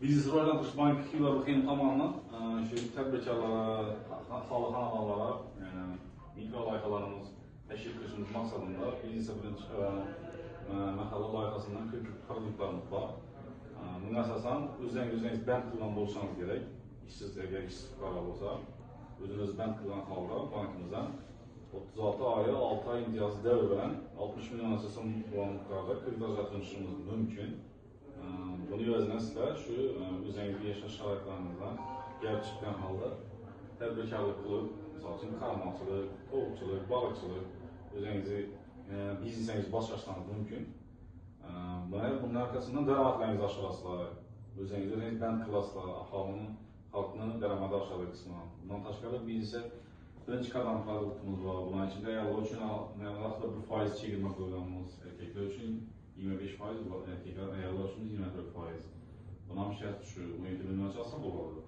Biznes Rivojlantirish banki Xiva tomonidan shu tadbirkorlar, soliq xonadonlari, mikro loyihalarimiz tashkil qilishimiz maqsadida biznes birinchi mahalla loyihasidan ko'p xarajatlarimiz bor. Bunga asosan o'zingiz band qilgan bo'lishingiz kerak. Agar ishsiz fuqaro bo'lsa, o'zingiz band qilgan holda bankimizdan 36 oy, 6 oy imtiyozli davr bilan 60 million so'm miqdorda kredit ajratishimiz mumkin. Buni yozasizlar, shu o'zingizga yashash sharoitlaringizdan kelib chiqqan holda tadbirkorlik qilib, misol uchun qarmoqchilik, tovuqchilik, baliqchilik, o'zingizni biznesingizni boshlashingizz mumkin. Bundan arkasidan daromadlaringizni oshirasizlar, o'zingiz band qilasizlar, xalqni daromadi oshiradi qisman. Bundan tashqari biznesga birinchi qadam produktimiz bor. Buning ichida ayollar uchun alohida bir foiz chegirma qo'yganmiz, erkaklar uchun 25%, ayollar uchun 24%. Buni ham shu 17 millioncha olsa bo'ladi.